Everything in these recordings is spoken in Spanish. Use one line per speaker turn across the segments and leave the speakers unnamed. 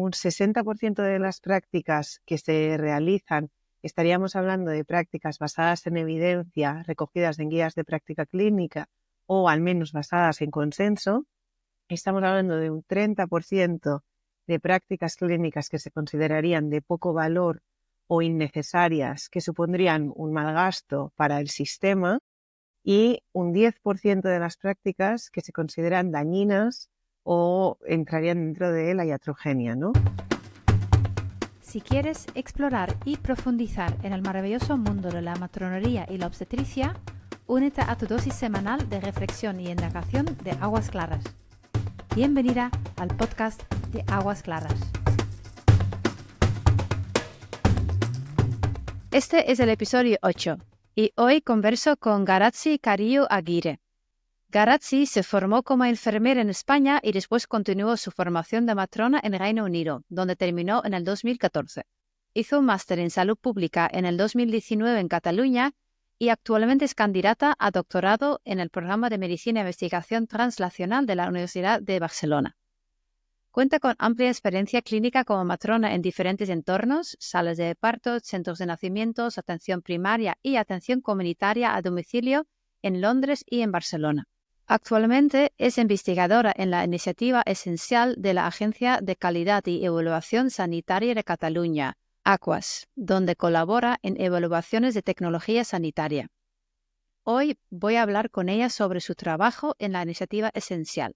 un 60% de las prácticas que se realizan, estaríamos hablando de prácticas basadas en evidencia, recogidas en guías de práctica clínica o al menos basadas en consenso. Estamos hablando de un 30% de prácticas clínicas que se considerarían de poco valor o innecesarias, que supondrían un mal gasto para el sistema, y un 10% de las prácticas que se consideran dañinas o entrarían dentro de la iatrogenia, ¿no?
Si quieres explorar y profundizar en el maravilloso mundo de la matronería y la obstetricia, únete a tu dosis semanal de reflexión y indagación de Aguas Claras. Bienvenida al podcast de Aguas Claras. Este es el episodio 8 y hoy converso con Garazzi Carillo Aguirre. Garazzi se formó como enfermera en España y después continuó su formación de matrona en Reino Unido, donde terminó en el 2014. Hizo un máster en salud pública en el 2019 en Cataluña y actualmente es candidata a doctorado en el programa de Medicina e Investigación Translacional de la Universidad de Barcelona. Cuenta con amplia experiencia clínica como matrona en diferentes entornos, salas de parto, centros de nacimientos, atención primaria y atención comunitaria a domicilio en Londres y en Barcelona. Actualmente es investigadora en la iniciativa esencial de la Agencia de Calidad y Evaluación Sanitaria de Cataluña, ACUAS, donde colabora en evaluaciones de tecnología sanitaria. Hoy voy a hablar con ella sobre su trabajo en la iniciativa esencial.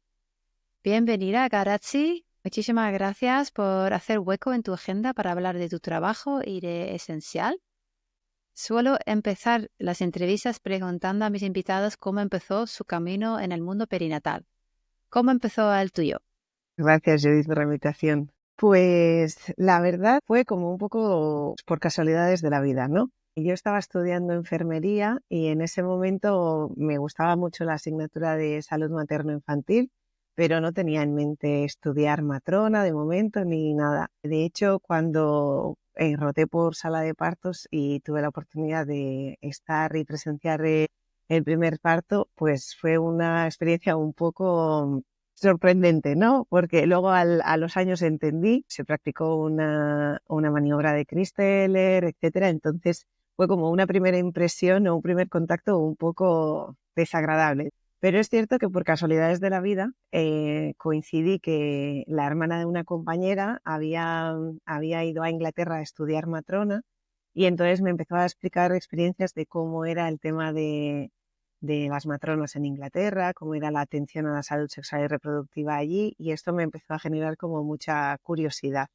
Bienvenida, Garazzi. Muchísimas gracias por hacer hueco en tu agenda para hablar de tu trabajo y de Esencial. Suelo empezar las entrevistas preguntando a mis invitados cómo empezó su camino en el mundo perinatal. ¿Cómo empezó el tuyo?
Gracias, Judith, por la invitación. Pues la verdad fue como un poco por casualidades de la vida, ¿no? Yo estaba estudiando enfermería y en ese momento me gustaba mucho la asignatura de salud materno-infantil, pero no tenía en mente estudiar matrona de momento ni nada. De hecho, cuando roté por sala de partos y tuve la oportunidad de estar y presenciar el primer parto, pues fue una experiencia un poco sorprendente, ¿no? Porque luego a los años entendí, se practicó una maniobra de Christeller, etcétera. Entonces fue como una primera impresión o un primer contacto un poco desagradable. Pero es cierto que por casualidades de la vida coincidí que la hermana de una compañera había ido a Inglaterra a estudiar matrona y entonces me empezó a explicar experiencias de cómo era el tema de las matronas en Inglaterra, cómo era la atención a la salud sexual y reproductiva allí, y esto me empezó a generar como mucha curiosidad.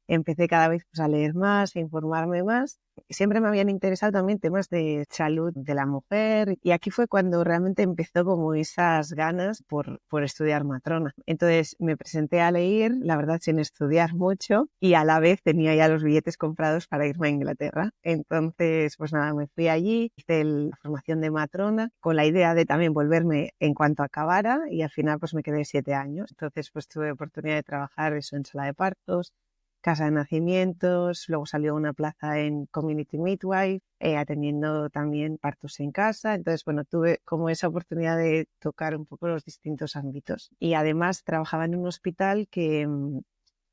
Empecé cada vez a leer más, a informarme más. Siempre me habían interesado también temas de salud de la mujer y aquí fue cuando realmente empezó como esas ganas por estudiar matrona. Entonces me presenté a leer, la verdad sin estudiar mucho, y a la vez tenía ya los billetes comprados para irme a Inglaterra. Entonces pues nada, me fui allí, hice la formación de matrona con la idea de también volverme en cuanto acabara y al final pues me quedé 7 años. Entonces pues tuve oportunidad de trabajar eso en sala de partos, casa de nacimientos, luego salió una plaza en Community Midwife, atendiendo también partos en casa. Entonces, bueno, tuve como esa oportunidad de tocar un poco los distintos ámbitos. Y además trabajaba en un hospital que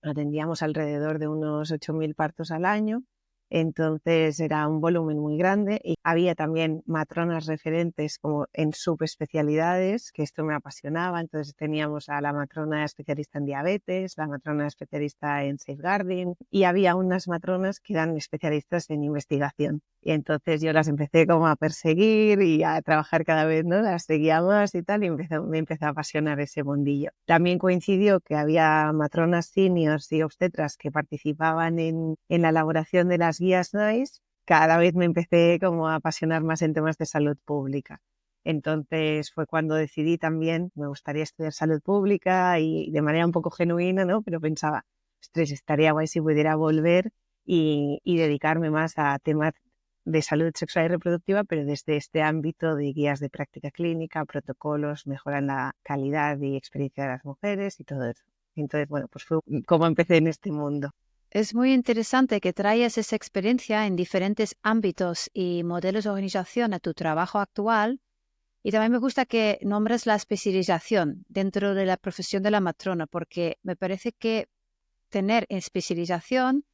atendíamos alrededor de unos 8.000 partos al año. Entonces era un volumen muy grande y había también matronas referentes como en subespecialidades, que esto me apasionaba. Entonces teníamos a la matrona especialista en diabetes, la matrona especialista en safeguarding y había unas matronas que eran especialistas en investigación. Y entonces yo las empecé como a perseguir y a trabajar cada vez, ¿no? Las seguía más y tal y me empezó a apasionar ese mundillo. También coincidió que había matronas seniors y obstetras que participaban en la elaboración de las guías NICE. Cada vez me empecé como a apasionar más en temas de salud pública. Entonces fue cuando decidí también, me gustaría estudiar salud pública y de manera un poco genuina, ¿no? Pero pensaba, ostras, estaría guay si pudiera volver y dedicarme más a temas de salud sexual y reproductiva, pero desde este ámbito de guías de práctica clínica, protocolos, mejoran la calidad y experiencia de las mujeres y todo eso. Entonces, bueno, pues fue como empecé en este mundo.
Es muy interesante que traigas esa experiencia en diferentes ámbitos y modelos de organización a tu trabajo actual. Y también me gusta que nombres la especialización dentro de la profesión de la matrona, porque me parece que tener especialización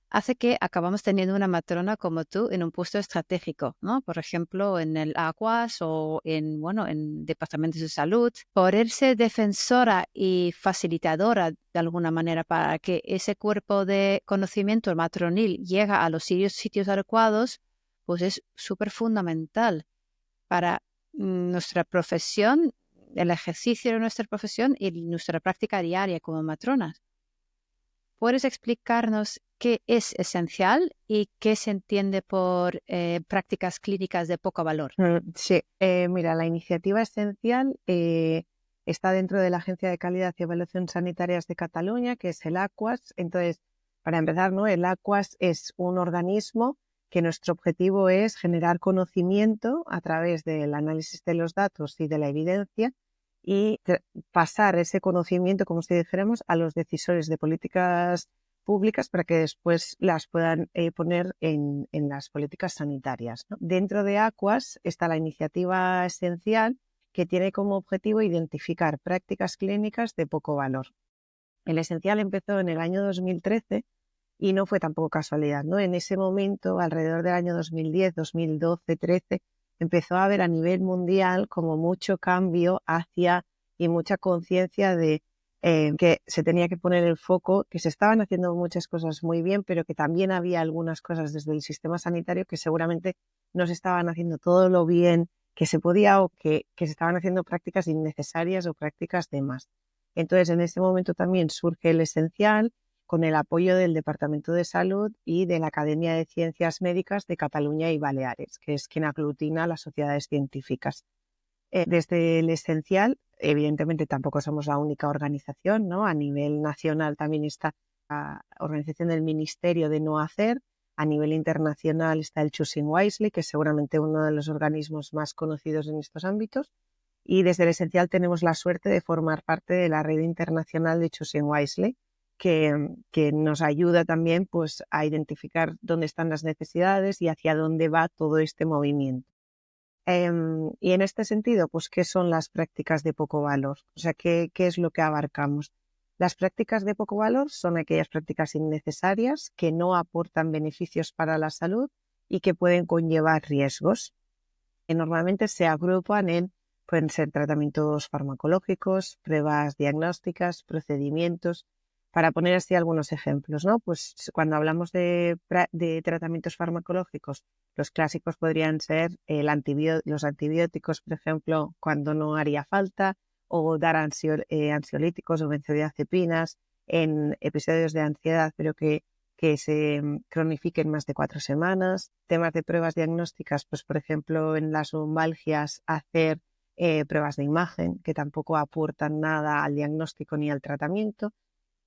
hace que acabamos teniendo una matrona como tú en un puesto estratégico, ¿no? Por ejemplo, en el Aquas o en departamentos de salud. Ponerse defensora y facilitadora de alguna manera para que ese cuerpo de conocimiento matronil llegue a los sitios adecuados, pues es súper fundamental para nuestra profesión, el ejercicio de nuestra profesión y nuestra práctica diaria como matronas. ¿Puedes explicarnos qué es esencial y qué se entiende por prácticas clínicas de poco valor?
Sí, mira, la iniciativa esencial está dentro de la Agencia de Calidad y Evaluación Sanitarias de Cataluña, que es el AQUAS. Entonces, para empezar, ¿no? El AQUAS es un organismo que nuestro objetivo es generar conocimiento a través del análisis de los datos y de la evidencia y pasar ese conocimiento, como si dijéramos, a los decisores de políticas públicas para que después las puedan poner en las políticas sanitarias, ¿no? Dentro de AQUAS está la iniciativa esencial que tiene como objetivo identificar prácticas clínicas de poco valor. El esencial empezó en el año 2013 y no fue tampoco casualidad, ¿no? En ese momento, alrededor del año 2010, 2012, 13, empezó a haber a nivel mundial como mucho cambio hacia y mucha conciencia de que se tenía que poner el foco, que se estaban haciendo muchas cosas muy bien, pero que también había algunas cosas desde el sistema sanitario que seguramente no se estaban haciendo todo lo bien que se podía o que se estaban haciendo prácticas innecesarias o prácticas de más. Entonces, en ese momento también surge el esencial con el apoyo del Departamento de Salud y de la Academia de Ciencias Médicas de Cataluña y Baleares, que es quien aglutina las sociedades científicas. Desde el esencial, evidentemente tampoco somos la única organización, ¿no? A nivel nacional también está la organización del Ministerio de No Hacer. A nivel internacional está el Choosing Wisely, que es seguramente uno de los organismos más conocidos en estos ámbitos. Y desde el esencial tenemos la suerte de formar parte de la red internacional de Choosing Wisely, que nos ayuda también pues, a identificar dónde están las necesidades y hacia dónde va todo este movimiento. Y en este sentido, pues, ¿qué son las prácticas de poco valor? O sea, ¿qué es lo que abarcamos? Las prácticas de poco valor son aquellas prácticas innecesarias que no aportan beneficios para la salud y que pueden conllevar riesgos. Que normalmente se agrupan pueden ser tratamientos farmacológicos, pruebas diagnósticas, procedimientos. Para poner así algunos ejemplos, ¿no? Pues cuando hablamos de tratamientos farmacológicos, los clásicos podrían ser los antibióticos, por ejemplo, cuando no haría falta, o dar ansiolíticos o benzodiazepinas en episodios de ansiedad, pero que se cronifiquen más de 4 semanas. Temas de pruebas diagnósticas, pues por ejemplo en las lumbalgias hacer pruebas de imagen que tampoco aportan nada al diagnóstico ni al tratamiento.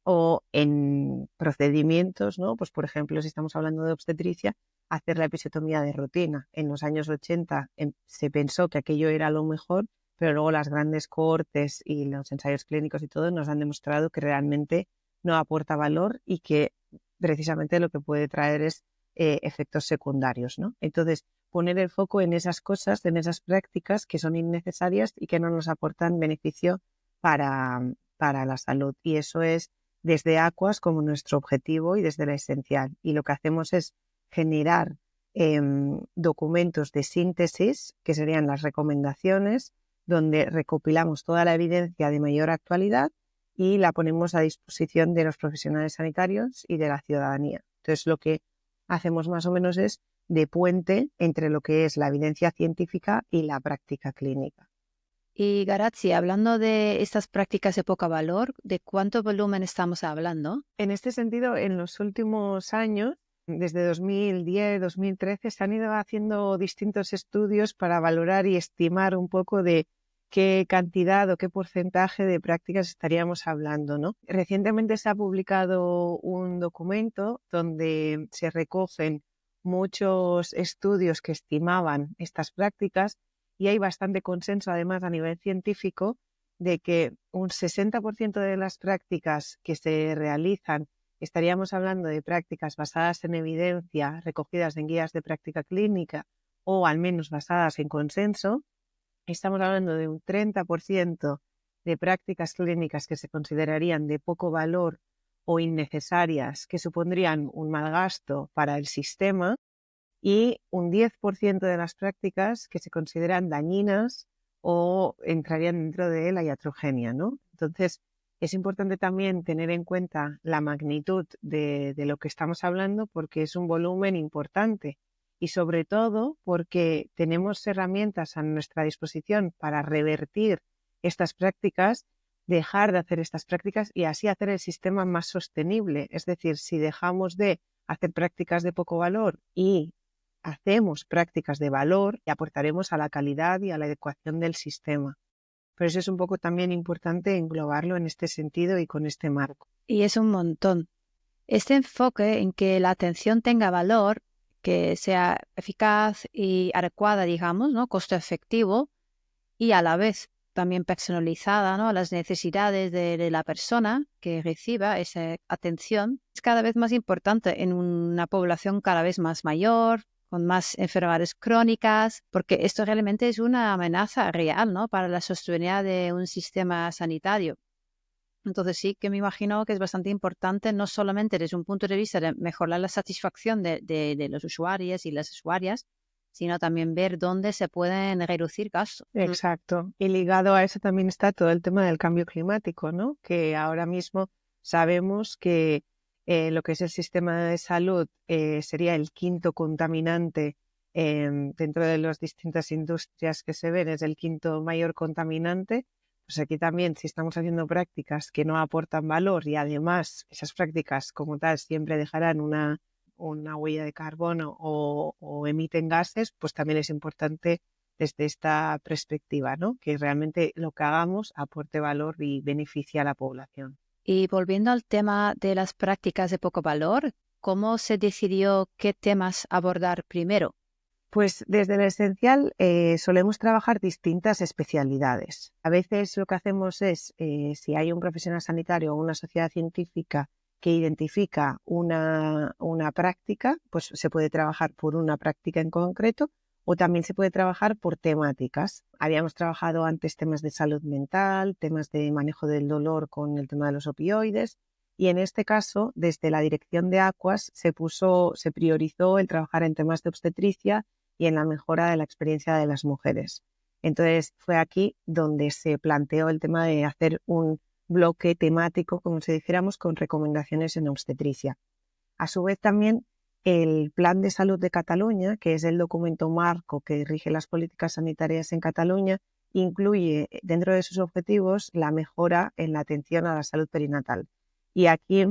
O en procedimientos, ¿no? Pues por ejemplo, si estamos hablando de obstetricia, hacer la episiotomía de rutina. En los años 80 se pensó que aquello era lo mejor, pero luego las grandes cohortes y los ensayos clínicos y todo nos han demostrado que realmente no aporta valor y que precisamente lo que puede traer es efectos secundarios, ¿no? Entonces, poner el foco en esas cosas, en esas prácticas que son innecesarias y que no nos aportan beneficio para la salud. Y eso es desde AQUAS como nuestro objetivo y desde la esencial. Y lo que hacemos es generar documentos de síntesis, que serían las recomendaciones, donde recopilamos toda la evidencia de mayor actualidad y la ponemos a disposición de los profesionales sanitarios y de la ciudadanía. Entonces, lo que hacemos más o menos es de puente entre lo que es la evidencia científica y la práctica clínica.
Y Garazzi, hablando de estas prácticas de poco valor, ¿de cuánto volumen estamos hablando?
En este sentido, en los últimos años, desde 2010, 2013, se han ido haciendo distintos estudios para valorar y estimar un poco de qué cantidad o qué porcentaje de prácticas estaríamos hablando, ¿no? Recientemente se ha publicado un documento donde se recogen muchos estudios que estimaban estas prácticas y hay bastante consenso, además, a nivel científico, de que un 60% de las prácticas que se realizan, estaríamos hablando de prácticas basadas en evidencia, recogidas en guías de práctica clínica o al menos basadas en consenso. Estamos hablando de un 30% de prácticas clínicas que se considerarían de poco valor o innecesarias que supondrían un mal gasto para el sistema y un 10% de las prácticas que se consideran dañinas o entrarían dentro de la iatrogenia, ¿no? Entonces, es importante también tener en cuenta la magnitud de lo que estamos hablando porque es un volumen importante y sobre todo porque tenemos herramientas a nuestra disposición para revertir estas prácticas, dejar de hacer estas prácticas y así hacer el sistema más sostenible. Es decir, si dejamos de hacer prácticas de poco valor y hacemos prácticas de valor, y aportaremos a la calidad y a la adecuación del sistema. Pero eso es un poco también importante englobarlo en este sentido y con este marco.
Y es un montón. Este enfoque en que la atención tenga valor, que sea eficaz y adecuada, digamos, ¿no? Costo efectivo y a la vez también personalizada, ¿no? A las necesidades de la persona que reciba esa atención, es cada vez más importante en una población cada vez más mayor, con más enfermedades crónicas, porque esto realmente es una amenaza real, ¿no? Para la sostenibilidad de un sistema sanitario. Entonces sí que me imagino que es bastante importante, no solamente desde un punto de vista de mejorar la satisfacción de los usuarios y las usuarias, sino también ver dónde se pueden reducir gastos.
Exacto. Y ligado a eso también está todo el tema del cambio climático, ¿no? Que ahora mismo sabemos que lo que es el sistema de salud sería el quinto contaminante dentro de las distintas industrias que se ven, es el quinto mayor contaminante. Pues aquí también, si estamos haciendo prácticas que no aportan valor y además esas prácticas como tal siempre dejarán una huella de carbono o emiten gases, pues también es importante desde esta perspectiva, ¿no? Que realmente lo que hagamos aporte valor y beneficie a la población.
Y volviendo al tema de las prácticas de poco valor, ¿cómo se decidió qué temas abordar primero?
Pues desde lo esencial solemos trabajar distintas especialidades. A veces lo que hacemos es, si hay un profesional sanitario o una sociedad científica que identifica una práctica, pues se puede trabajar por una práctica en concreto o también se puede trabajar por temáticas. Habíamos trabajado antes temas de salud mental, temas de manejo del dolor con el tema de los opioides y en este caso, desde la dirección de Aquas se priorizó el trabajar en temas de obstetricia y en la mejora de la experiencia de las mujeres. Entonces fue aquí donde se planteó el tema de hacer un bloque temático, como si dijéramos, con recomendaciones en obstetricia. A su vez también el Plan de Salud de Cataluña, que es el documento marco que rige las políticas sanitarias en Cataluña, incluye dentro de sus objetivos la mejora en la atención a la salud perinatal. Y aquí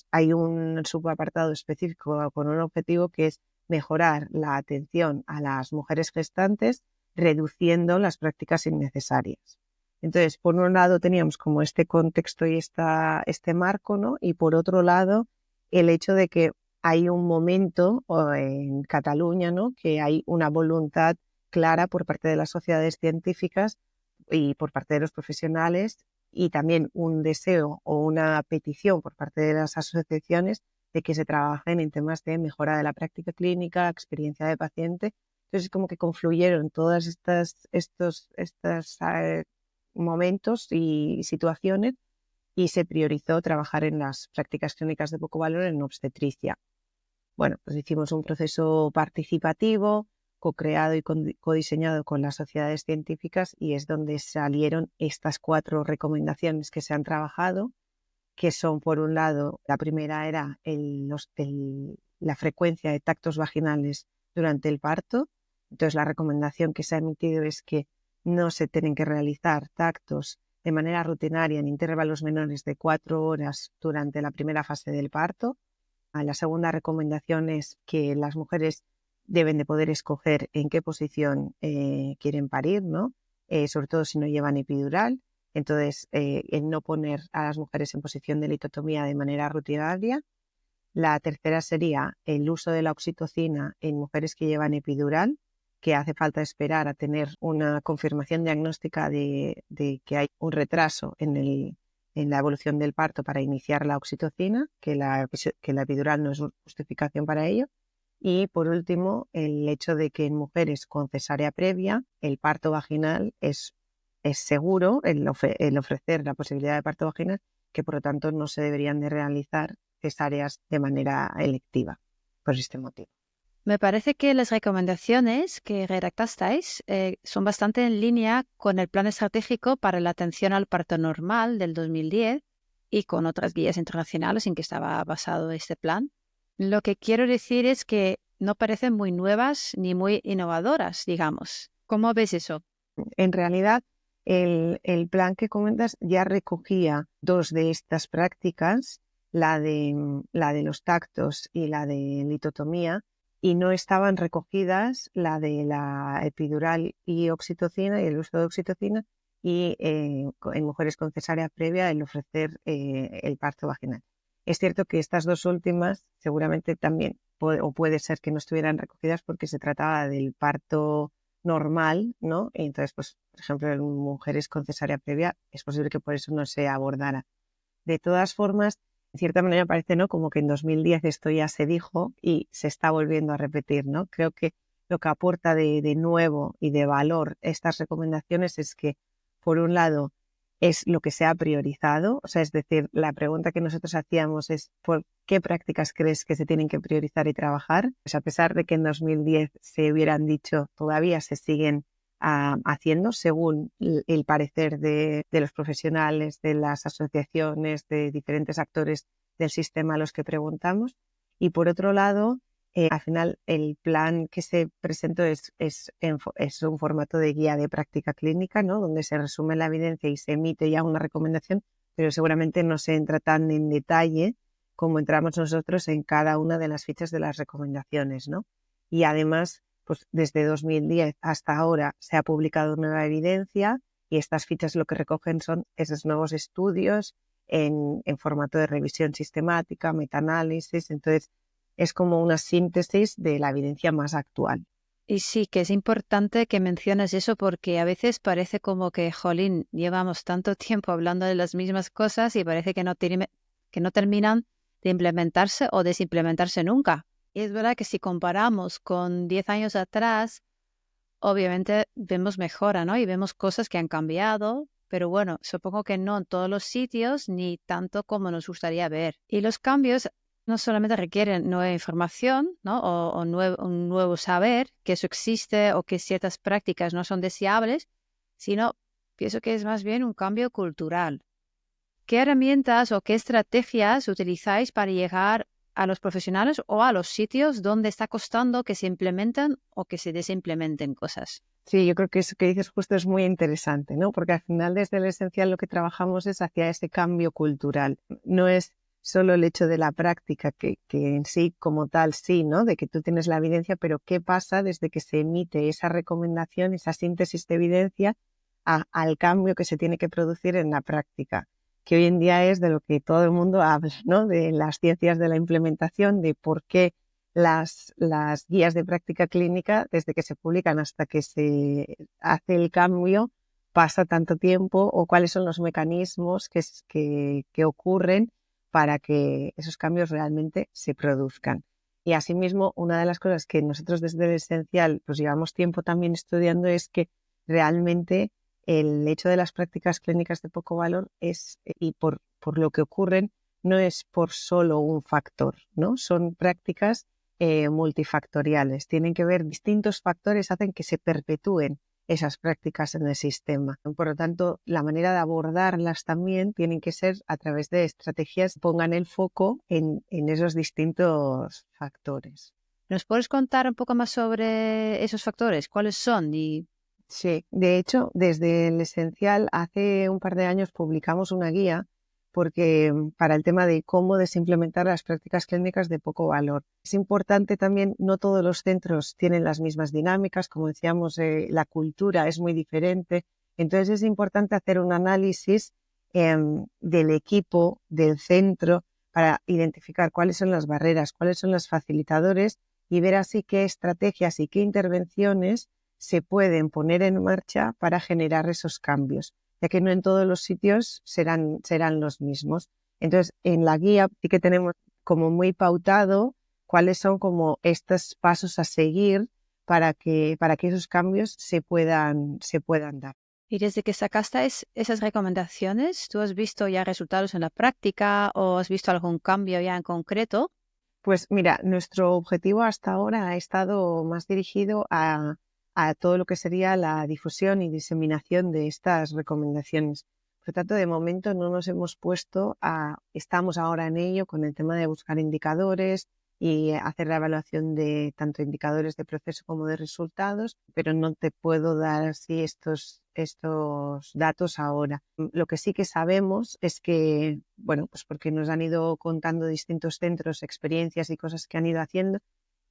hay un subapartado específico con un objetivo que es mejorar la atención a las mujeres gestantes, reduciendo las prácticas innecesarias. Entonces, por un lado teníamos como este contexto y este marco, ¿no? Y por otro lado, el hecho de que hay un momento en Cataluña, ¿no? Que hay una voluntad clara por parte de las sociedades científicas y por parte de los profesionales y también un deseo o una petición por parte de las asociaciones de que se trabajen en temas de mejora de la práctica clínica, experiencia de paciente. Entonces, como que confluyeron todas estos momentos y situaciones y se priorizó trabajar en las prácticas clínicas de poco valor en obstetricia. Bueno, pues hicimos un proceso participativo, co-creado y codiseñado con las sociedades científicas y es donde salieron estas 4 recomendaciones que se han trabajado, que son, por un lado, la primera era la frecuencia de tactos vaginales durante el parto. Entonces, la recomendación que se ha emitido es que no se tienen que realizar tactos de manera rutinaria en intervalos menores de 4 horas durante la primera fase del parto. La segunda recomendación es que las mujeres deben de poder escoger en qué posición quieren parir, ¿no? Sobre todo si no llevan epidural. Entonces, el no poner a las mujeres en posición de litotomía de manera rutinaria. La tercera sería el uso de la oxitocina en mujeres que llevan epidural, que hace falta esperar a tener una confirmación diagnóstica de que hay un retraso en la evolución del parto para iniciar la oxitocina, que la epidural no es justificación para ello. Y por último, el hecho de que en mujeres con cesárea previa el parto vaginal es seguro, el ofrecer la posibilidad de parto vaginal que por lo tanto no se deberían de realizar cesáreas de manera electiva por este motivo.
Me parece que las recomendaciones que redactasteis son bastante en línea con el Plan Estratégico para la Atención al Parto Normal del 2010 y con otras guías internacionales en que estaba basado este plan. Lo que quiero decir es que no parecen muy nuevas ni muy innovadoras, digamos. ¿Cómo ves eso?
En realidad, el plan que comentas ya recogía dos de estas prácticas, la de los tactos y la de litotomía, y no estaban recogidas la de la epidural y oxitocina y el uso de oxitocina y en mujeres con cesárea previa el ofrecer el parto vaginal. Es cierto que estas dos últimas seguramente también puede ser que no estuvieran recogidas porque se trataba del parto normal, ¿no? Y entonces, pues, por ejemplo, en mujeres con cesárea previa es posible que por eso no se abordara. De todas formas, en cierta manera parece, ¿no?, como que en 2010 esto ya se dijo y se está volviendo a repetir, ¿no? Creo que lo que aporta de nuevo y de valor estas recomendaciones es que, por un lado, es lo que se ha priorizado, o sea, es decir, la pregunta que nosotros hacíamos es ¿por qué prácticas crees que se tienen que priorizar y trabajar? Pues a pesar de que en 2010 se hubieran dicho, todavía se siguen haciendo según el parecer de los profesionales, de las asociaciones, de diferentes actores del sistema a los que preguntamos. Y por otro lado, al final el plan que se presentó es un formato de guía de práctica clínica, ¿no?, donde se resume la evidencia y se emite ya una recomendación, pero seguramente no se entra tan en detalle como entramos nosotros en cada una de las fichas de las recomendaciones, ¿no? Y además, pues desde 2010 hasta ahora se ha publicado nueva evidencia y estas fichas lo que recogen son esos nuevos estudios en formato de revisión sistemática, metaanálisis. Entonces, es como una síntesis de la evidencia más actual.
Y sí, que es importante que menciones eso porque a veces parece como que, jolín, llevamos tanto tiempo hablando de las mismas cosas y parece que no terminan de implementarse o desimplementarse nunca. Y es verdad que si comparamos con 10 años atrás, obviamente vemos mejora, ¿no? Y vemos cosas que han cambiado, pero bueno, supongo que no en todos los sitios ni tanto como nos gustaría ver. Y los cambios no solamente requieren nueva información, ¿no?, o un nuevo saber que eso existe o que ciertas prácticas no son deseables, sino pienso que es más bien un cambio cultural. ¿Qué herramientas o qué estrategias utilizáis para llegar a los profesionales o a los sitios donde está costando que se implementen o que se desimplementen cosas?
Sí, yo creo que eso que dices justo es muy interesante, ¿no? Porque al final desde el esencial lo que trabajamos es hacia ese cambio cultural. No es solo el hecho de la práctica, que en sí como tal sí, ¿no?, de que tú tienes la evidencia, pero ¿qué pasa desde que se emite esa recomendación, esa síntesis de evidencia, al cambio que se tiene que producir en la práctica? Que hoy en día es de lo que todo el mundo habla, ¿no?, de las ciencias de la implementación, de por qué las guías de práctica clínica, desde que se publican hasta que se hace el cambio, pasa tanto tiempo, o cuáles son los mecanismos que ocurren para que esos cambios realmente se produzcan. Y asimismo, una de las cosas que nosotros desde el esencial pues llevamos tiempo también estudiando es que realmente el hecho de las prácticas clínicas de poco valor es, y por lo que ocurren, no es por solo un factor, ¿no? Son prácticas multifactoriales. Tienen que ver, distintos factores hacen que se perpetúen esas prácticas en el sistema. Por lo tanto, la manera de abordarlas también tienen que ser a través de estrategias que pongan el foco en esos distintos factores.
¿Nos puedes contar un poco más sobre esos factores? ¿Cuáles son?
Sí, de hecho, desde el esencial hace un par de años publicamos una guía para el tema de cómo desimplementar las prácticas clínicas de poco valor. Es importante también, no todos los centros tienen las mismas dinámicas, como decíamos, la cultura es muy diferente, entonces es importante hacer un análisis del equipo, del centro, para identificar cuáles son las barreras, cuáles son los facilitadores y ver así qué estrategias y qué intervenciones se pueden poner en marcha para generar esos cambios, ya que no en todos los sitios serán los mismos. Entonces, en la guía sí que tenemos como muy pautado cuáles son como estos pasos a seguir para que esos cambios se puedan dar.
Y desde que sacaste esas recomendaciones, ¿tú has visto ya resultados en la práctica o has visto algún cambio ya en concreto?
Pues mira, nuestro objetivo hasta ahora ha estado más dirigido a todo lo que sería la difusión y diseminación de estas recomendaciones. Por lo tanto, de momento no nos hemos estamos ahora en ello con el tema de buscar indicadores y hacer la evaluación de tanto indicadores de proceso como de resultados, pero no te puedo dar así estos datos ahora. Lo que sí que sabemos es que, bueno, pues porque nos han ido contando distintos centros, experiencias y cosas que han ido haciendo,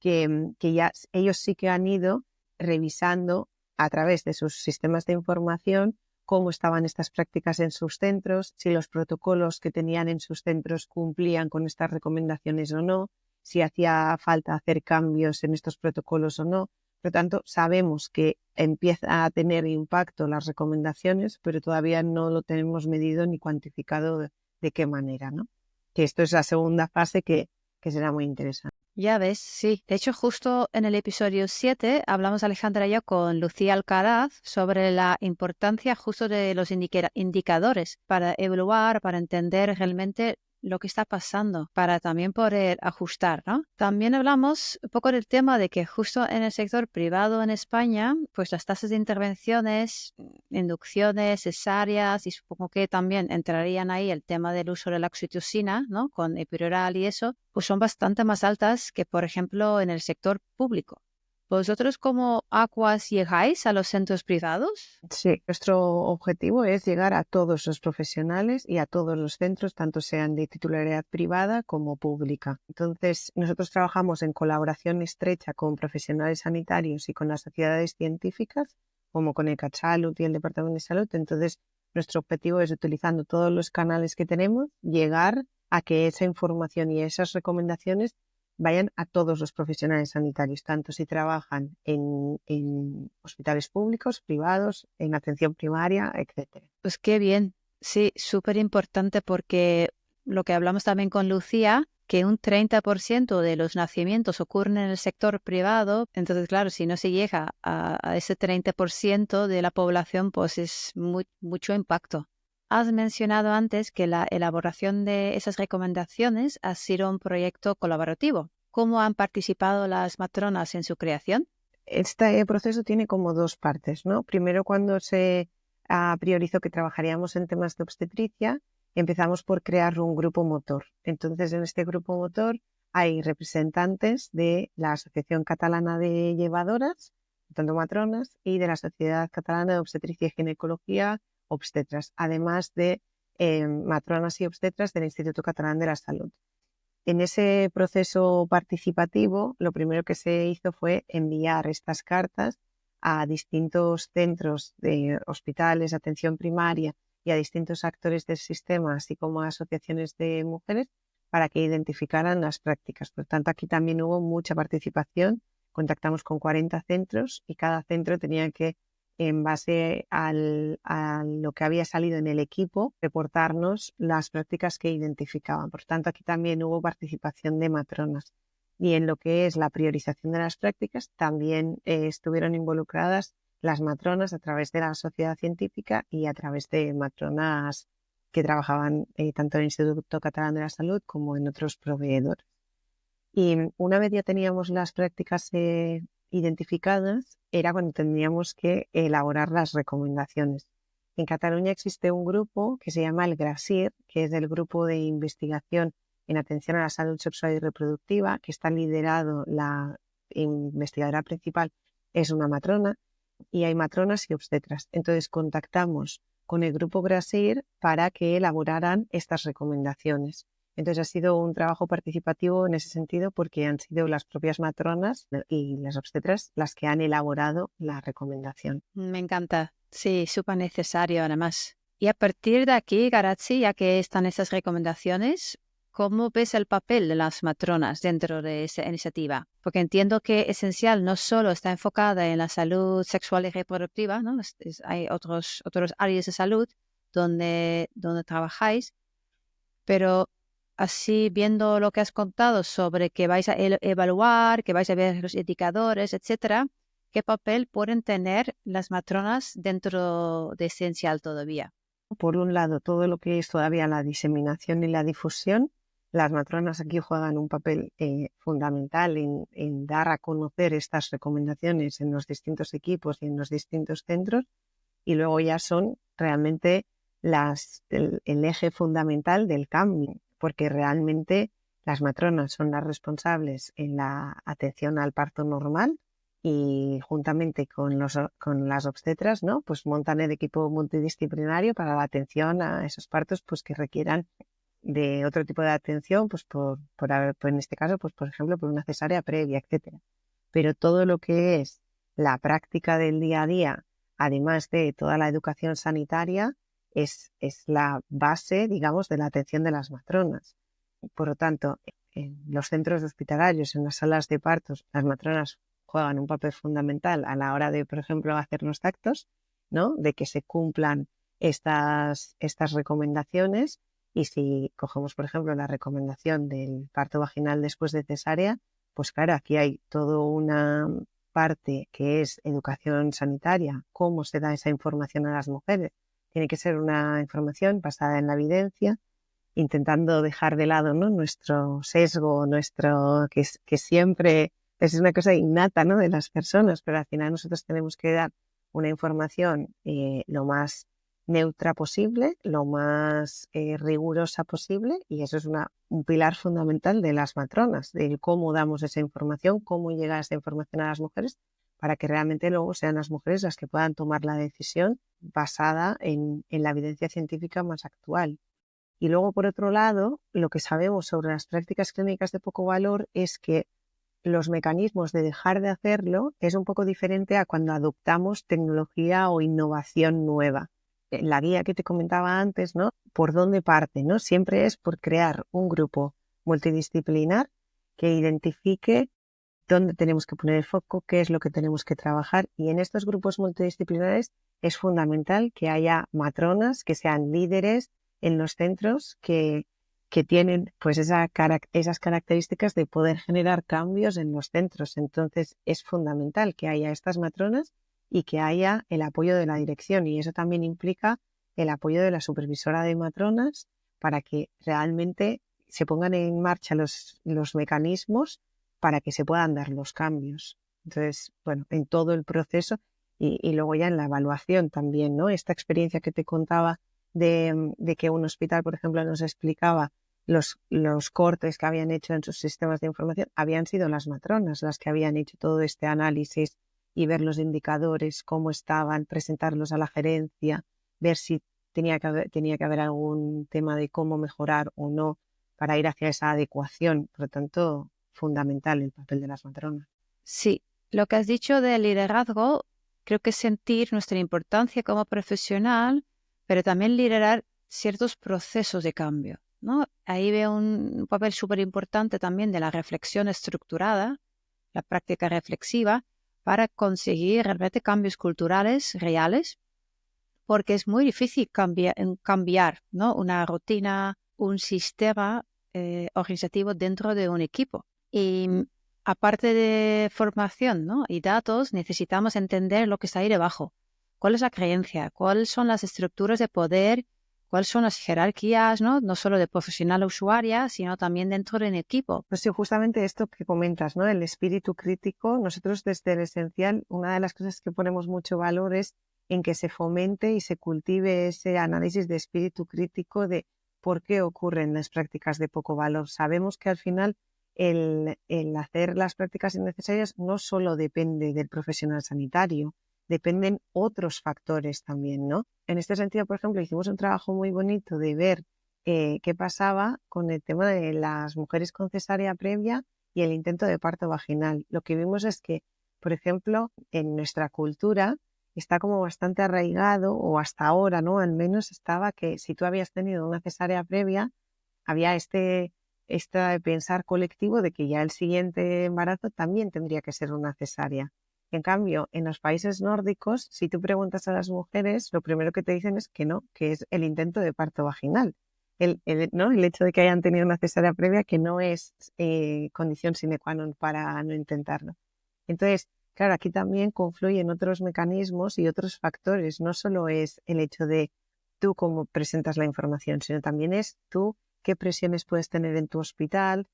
que ya ellos sí que han ido revisando a través de sus sistemas de información cómo estaban estas prácticas en sus centros, si los protocolos que tenían en sus centros cumplían con estas recomendaciones o no, si hacía falta hacer cambios en estos protocolos o no. Por lo tanto, sabemos que empieza a tener impacto las recomendaciones, pero todavía no lo tenemos medido ni cuantificado de qué manera, ¿no? Que esto es la segunda fase que será muy interesante.
Ya ves, sí. De hecho, justo en el episodio 7 hablamos Alejandra y yo con Lucía Alcaraz sobre la importancia justo de los indicadores para evaluar, para entender realmente lo que está pasando, para también poder ajustar, ¿no? También hablamos un poco del tema de que justo en el sector privado en España, pues las tasas de intervenciones, inducciones, cesáreas, y supongo que también entrarían ahí el tema del uso de la oxitocina, ¿no? Con epidural y eso, pues son bastante más altas que, por ejemplo, en el sector público. ¿Vosotros como Aquas llegáis a los centros privados?
Sí, nuestro objetivo es llegar a todos los profesionales y a todos los centros, tanto sean de titularidad privada como pública. Entonces, nosotros trabajamos en colaboración estrecha con profesionales sanitarios y con las sociedades científicas, como con el CatSalud y el Departamento de Salud. Entonces, nuestro objetivo es, utilizando todos los canales que tenemos, llegar a que esa información y esas recomendaciones vayan a todos los profesionales sanitarios, tanto si trabajan en hospitales públicos, privados, en atención primaria, etcétera.
Pues qué bien. Sí, súper importante porque lo que hablamos también con Lucía, que un 30% de los nacimientos ocurren en el sector privado. Entonces, claro, si no se llega a ese 30% de la población, pues es mucho impacto. Has mencionado antes que la elaboración de esas recomendaciones ha sido un proyecto colaborativo. ¿Cómo han participado las matronas en su creación?
Este proceso tiene como dos partes, ¿no? Primero, cuando se priorizó que trabajaríamos en temas de obstetricia, empezamos por crear un grupo motor. Entonces, en este grupo motor hay representantes de la Asociación Catalana de Llevadoras, tanto matronas, y de la Sociedad Catalana de Obstetricia y Ginecología, obstetras, además de matronas y obstetras del Instituto Catalán de la Salud. En ese proceso participativo, lo primero que se hizo fue enviar estas cartas a distintos centros de hospitales, atención primaria y a distintos actores del sistema, así como a asociaciones de mujeres, para que identificaran las prácticas. Por tanto, aquí también hubo mucha participación. Contactamos con 40 centros y cada centro tenía que, en base a lo que había salido en el equipo, reportarnos las prácticas que identificaban. Por tanto, aquí también hubo participación de matronas. Y en lo que es la priorización de las prácticas, también estuvieron involucradas las matronas a través de la sociedad científica y a través de matronas que trabajaban tanto en el Instituto Catalán de la Salud como en otros proveedores. Y una vez ya teníamos las prácticas identificadas, era cuando tendríamos que elaborar las recomendaciones. En Cataluña existe un grupo que se llama el GRASIR, que es el Grupo de Investigación en Atención a la Salud Sexual y Reproductiva, que está liderado, la investigadora principal es una matrona, y hay matronas y obstetras. Entonces contactamos con el grupo GRASIR para que elaboraran estas recomendaciones. Entonces ha sido un trabajo participativo en ese sentido, porque han sido las propias matronas y las obstetras las que han elaborado la recomendación.
Me encanta. Sí, súper necesario además. Y a partir de aquí, Garazzi, ya que están esas recomendaciones, ¿cómo ves el papel de las matronas dentro de esa iniciativa? Porque entiendo que esencial no solo está enfocada en la salud sexual y reproductiva, ¿no? Hay otros áreas de salud donde trabajáis, pero así viendo lo que has contado sobre que vais a evaluar, que vais a ver los indicadores, etcétera, ¿Qué papel pueden tener las matronas dentro de Esencial todavía?
Por un lado, todo lo que es todavía la diseminación y la difusión, las matronas aquí juegan un papel fundamental en dar a conocer estas recomendaciones en los distintos equipos y en los distintos centros, y luego ya son realmente el eje fundamental del cambio, porque realmente las matronas son las responsables en la atención al parto normal y juntamente con las obstetras, ¿no? Pues montan el equipo multidisciplinario para la atención a esos partos pues, que requieran de otro tipo de atención, pues en este caso, pues por ejemplo, por una cesárea previa, etcétera. Pero todo lo que es la práctica del día a día, además de toda la educación sanitaria, es la base, digamos, de la atención de las matronas. Por lo tanto, en los centros hospitalarios, en las salas de partos, las matronas juegan un papel fundamental a la hora de, por ejemplo, hacer los actos, ¿no? De que se cumplan estas recomendaciones. Y si cogemos, por ejemplo, la recomendación del parto vaginal después de cesárea, pues claro, aquí hay toda una parte que es educación sanitaria, cómo se da esa información a las mujeres. Tiene que ser una información basada en la evidencia, intentando dejar de lado, ¿no? Nuestro sesgo, que siempre es una cosa innata, ¿no? De las personas, pero al final nosotros tenemos que dar una información lo más neutra posible, lo más rigurosa posible, y eso es un pilar fundamental de las matronas, de cómo damos esa información, cómo llega esa información a las mujeres, para que realmente luego sean las mujeres las que puedan tomar la decisión basada en la evidencia científica más actual. Y luego, por otro lado, lo que sabemos sobre las prácticas clínicas de poco valor es que los mecanismos de dejar de hacerlo es un poco diferente a cuando adoptamos tecnología o innovación nueva. La guía que te comentaba antes, ¿no? ¿Por dónde parte? ¿No? Siempre es por crear un grupo multidisciplinar que identifique dónde tenemos que poner el foco, qué es lo que tenemos que trabajar. Y en estos grupos multidisciplinares es fundamental que haya matronas que sean líderes en los centros que tienen pues esas características de poder generar cambios en los centros. Entonces es fundamental que haya estas matronas y que haya el apoyo de la dirección, y eso también implica el apoyo de la supervisora de matronas para que realmente se pongan en marcha los mecanismos para que se puedan dar los cambios. Entonces, bueno, en todo el proceso y luego ya en la evaluación también, ¿no? Esta experiencia que te contaba de que un hospital, por ejemplo, nos explicaba los cortes que habían hecho en sus sistemas de información, habían sido las matronas las que habían hecho todo este análisis y ver los indicadores, cómo estaban, presentarlos a la gerencia, ver si tenía que haber algún tema de cómo mejorar o no para ir hacia esa adecuación. Por lo tanto, fundamental el papel de las matronas.
Sí, lo que has dicho del liderazgo, creo que es sentir nuestra importancia como profesional, pero también liderar ciertos procesos de cambio, ¿no? Ahí veo un papel súper importante también de la reflexión estructurada, la práctica reflexiva, para conseguir realmente cambios culturales reales, porque es muy difícil cambiar, ¿no? Una rutina, un sistema organizativo dentro de un equipo. Y aparte de formación, ¿no? y datos, necesitamos entender lo que está ahí debajo. ¿Cuál es la creencia? ¿Cuáles son las estructuras de poder? ¿Cuáles son las jerarquías, no solo de profesional a usuaria, sino también dentro de un equipo?
Pues sí, justamente esto que comentas, ¿no? El espíritu crítico. Nosotros desde el Esencial, una de las cosas que ponemos mucho valor es en que se fomente y se cultive ese análisis de espíritu crítico de por qué ocurren las prácticas de poco valor. Sabemos que al final el hacer las prácticas innecesarias no solo depende del profesional sanitario, dependen otros factores también, ¿no? En este sentido, por ejemplo, hicimos un trabajo muy bonito de ver qué pasaba con el tema de las mujeres con cesárea previa y el intento de parto vaginal. Lo que vimos es que, por ejemplo, en nuestra cultura está como bastante arraigado, o hasta ahora, ¿no? Al menos estaba que si tú habías tenido una cesárea previa, había este pensar colectivo de que ya el siguiente embarazo también tendría que ser una cesárea. En cambio, en los países nórdicos, si tú preguntas a las mujeres, lo primero que te dicen es que no, que es el intento de parto vaginal. ¿No? El hecho de que hayan tenido una cesárea previa que no es condición sine qua non para no intentarlo. Entonces, claro, aquí también confluyen otros mecanismos y otros factores. No solo es el hecho de tú cómo presentas la información, sino también es tú qué presiones puedes tener en tu hospital,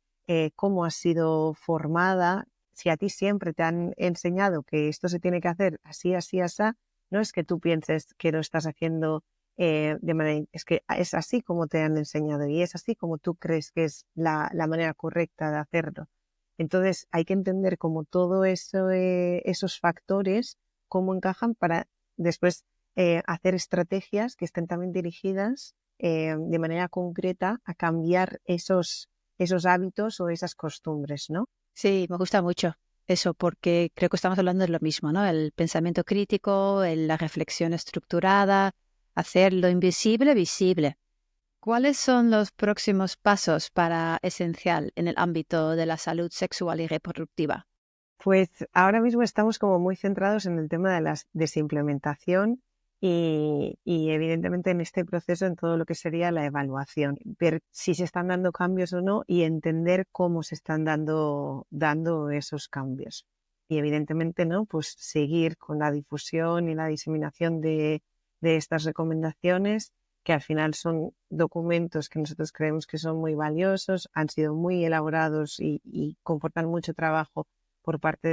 cómo has sido formada. Si a ti siempre te han enseñado que esto se tiene que hacer así, así, así, no es que tú pienses que lo estás haciendo de manera... Es que es así como te han enseñado y es así como tú crees que es la manera correcta de hacerlo. Entonces hay que entender cómo todo eso, esos factores, cómo encajan para después hacer estrategias que estén también dirigidas de manera concreta a cambiar esos hábitos o esas costumbres, ¿no?
Sí, me gusta mucho eso porque creo que estamos hablando de lo mismo, ¿no? El pensamiento crítico, la reflexión estructurada, hacer lo invisible visible. ¿Cuáles son los próximos pasos para Esencial en el ámbito de la salud sexual y reproductiva?
Pues ahora mismo estamos como muy centrados en el tema de la desimplementación y evidentemente en este proceso en todo lo que sería la evaluación, ver si se están dando cambios o no y entender cómo se están dando esos cambios. Y evidentemente, ¿no? Pues seguir con la difusión y la diseminación de estas recomendaciones, que al final son documentos que nosotros creemos que son muy valiosos, han sido muy elaborados y comportan mucho trabajo por parte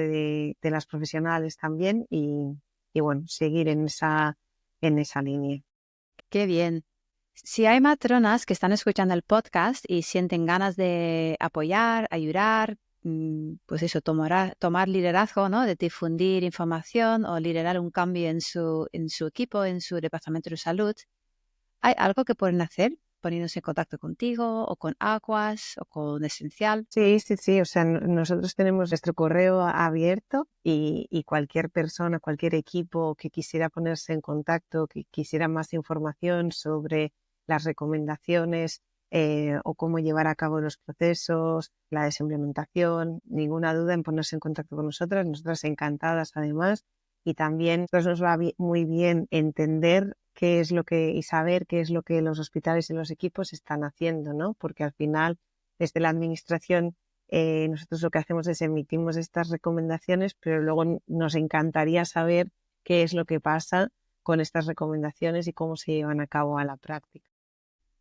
de las profesionales también y bueno, seguir en esa línea.
Qué bien. Si hay matronas que están escuchando el podcast y sienten ganas de apoyar, ayudar, pues eso, tomar liderazgo, ¿no? De difundir información o liderar un cambio en su equipo, en su departamento de salud, ¿hay algo que pueden hacer poniéndose en contacto contigo o con Aquas o con Esencial?
Sí, sí, sí, o sea, nosotros tenemos nuestro correo abierto y cualquier persona, cualquier equipo que quisiera ponerse en contacto, que quisiera más información sobre las recomendaciones o cómo llevar a cabo los procesos, la desimplementación, ninguna duda en ponerse en contacto con nosotras encantadas además, y también pues, nos va muy bien entender qué es lo que y saber qué es lo que los hospitales y los equipos están haciendo, ¿no? Porque al final desde la administración, nosotros lo que hacemos es emitimos estas recomendaciones, pero luego nos encantaría saber qué es lo que pasa con estas recomendaciones y cómo se llevan a cabo a la práctica.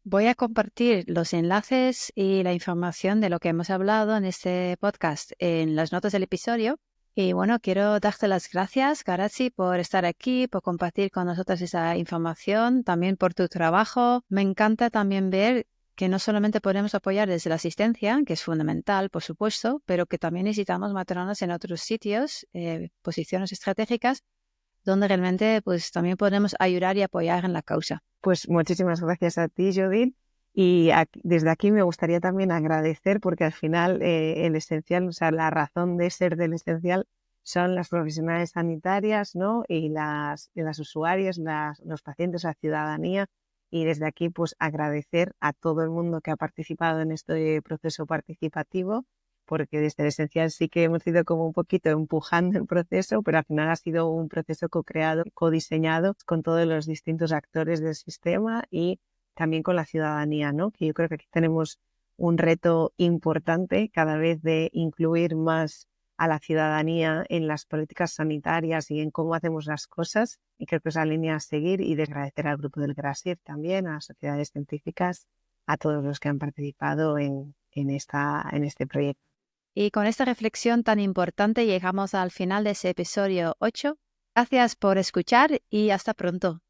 Voy a compartir los enlaces y la información de lo que hemos hablado en este podcast en las notas del episodio. Y bueno, quiero darte las gracias, Garazi, por estar aquí, por compartir con nosotros esa información, también por tu trabajo. Me encanta también ver que no solamente podemos apoyar desde la asistencia, que es fundamental, por supuesto, pero que también necesitamos matronas en otros sitios, posiciones estratégicas, donde realmente pues también podemos ayudar y apoyar en la causa.
Pues muchísimas gracias a ti, Judith. Y desde aquí me gustaría también agradecer porque al final el esencial, o sea, la razón de ser del esencial son las profesionales sanitarias, ¿no? Y las usuarias, los pacientes, la ciudadanía. Y desde aquí, pues agradecer a todo el mundo que ha participado en este proceso participativo, porque desde el esencial sí que hemos ido como un poquito empujando el proceso, pero al final ha sido un proceso co-creado, co-diseñado con todos los distintos actores del sistema y también con la ciudadanía, ¿no? Que yo creo que aquí tenemos un reto importante cada vez de incluir más a la ciudadanía en las políticas sanitarias y en cómo hacemos las cosas. Y creo que es la línea a seguir y de agradecer al grupo del GRACIEF también, a las sociedades científicas, a todos los que han participado en este proyecto.
Y con esta reflexión tan importante llegamos al final de ese episodio 8. Gracias por escuchar y hasta pronto.